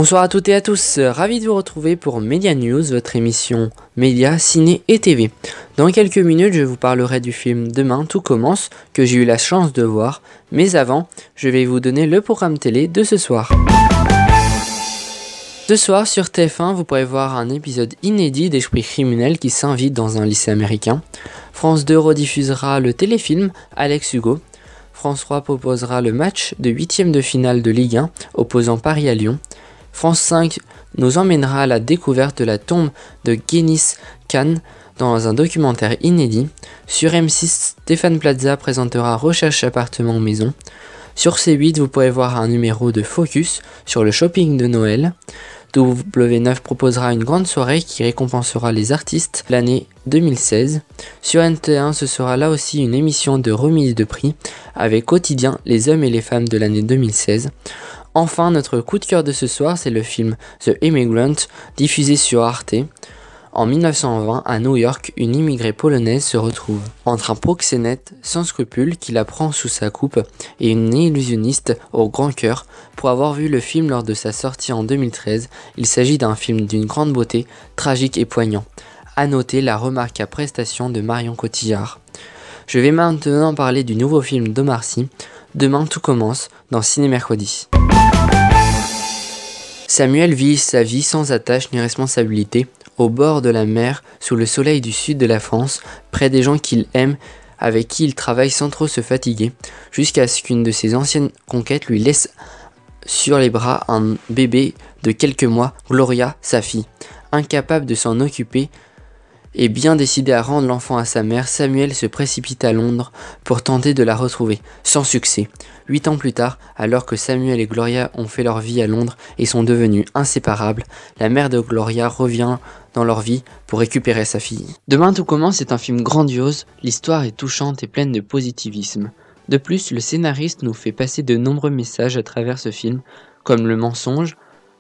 Bonsoir à toutes et à tous, ravi de vous retrouver pour Media News, votre émission média, ciné et TV. Dans quelques minutes, je vous parlerai du film Demain tout commence, que j'ai eu la chance de voir, mais avant, je vais vous donner le programme télé de ce soir. Ce soir, sur TF1, vous pourrez voir un épisode inédit d'Esprit criminel qui s'invite dans un lycée américain. France 2 rediffusera le téléfilm Alex Hugo. France 3 proposera le match de 8e de finale de Ligue 1 opposant Paris à Lyon. France 5 nous emmènera à la découverte de la tombe de Genghis Khan dans un documentaire inédit. Sur M6, Stéphane Plaza présentera Recherche appartement maison. Sur C8, vous pourrez voir un numéro de Focus sur le shopping de Noël. W9 proposera une grande soirée qui récompensera les artistes de l'année 2016. Sur NT1, ce sera là aussi une émission de remise de prix avec quotidien les hommes et les femmes de l'année 2016. Enfin, notre coup de cœur de ce soir, c'est le film The Immigrant, diffusé sur Arte. En 1920, à New York, une immigrée polonaise se retrouve entre un proxénète sans scrupules qui la prend sous sa coupe et une illusionniste au grand cœur. Pour avoir vu le film lors de sa sortie en 2013, il s'agit d'un film d'une grande beauté, tragique et poignant. À noter la remarquable prestation de Marion Cotillard. Je vais maintenant parler du nouveau film d'Omar Sy, Demain tout commence, dans Ciné Mercredi. Samuel vit sa vie sans attache ni responsabilité, au bord de la mer, sous le soleil du sud de la France, près des gens qu'il aime, avec qui il travaille sans trop se fatiguer, jusqu'à ce qu'une de ses anciennes conquêtes lui laisse sur les bras un bébé de quelques mois, Gloria, sa fille. Incapable de s'en occuper et bien décidé à rendre l'enfant à sa mère, Samuel se précipite à Londres pour tenter de la retrouver, sans succès. 8 ans plus tard, alors que Samuel et Gloria ont fait leur vie à Londres et sont devenus inséparables, la mère de Gloria revient dans leur vie pour récupérer sa fille. Demain tout commence est un film grandiose, l'histoire est touchante et pleine de positivisme. De plus, le scénariste nous fait passer de nombreux messages à travers ce film, comme le mensonge,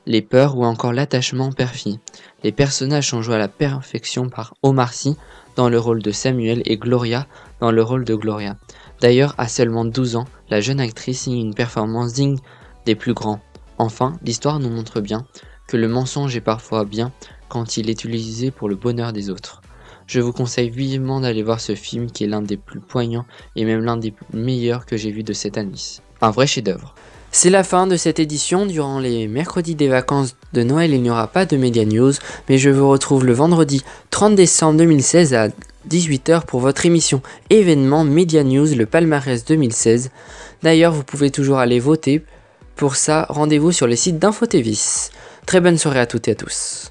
les peurs ou encore l'attachement père-fille. Les personnages sont joués à la perfection par Omar Sy dans le rôle de Samuel et Gloria dans le rôle de Gloria. D'ailleurs, à seulement 12 ans, la jeune actrice signe une performance digne des plus grands. Enfin, l'histoire nous montre bien que le mensonge est parfois bien quand il est utilisé pour le bonheur des autres. Je vous conseille vivement d'aller voir ce film qui est l'un des plus poignants et même l'un des meilleurs que j'ai vu de cette année. Un vrai chef-d'œuvre. C'est la fin de cette édition. Durant les mercredis des vacances de Noël, il n'y aura pas de Media News, mais je vous retrouve le vendredi 30 décembre 2016 à 18h pour votre émission événement Media News, le palmarès 2016. D'ailleurs, vous pouvez toujours aller voter. Pour ça, rendez-vous sur le site d'InfoTVis. Très bonne soirée à toutes et à tous.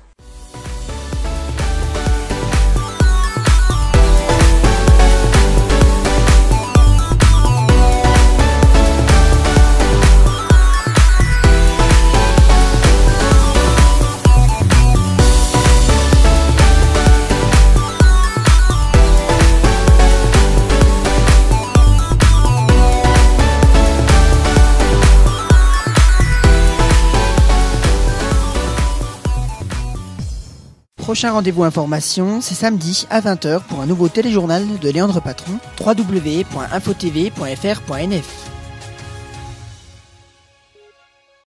Prochain rendez-vous information, c'est samedi à 20h pour un nouveau téléjournal de Léandre Patron, www.infotv.fr.nf.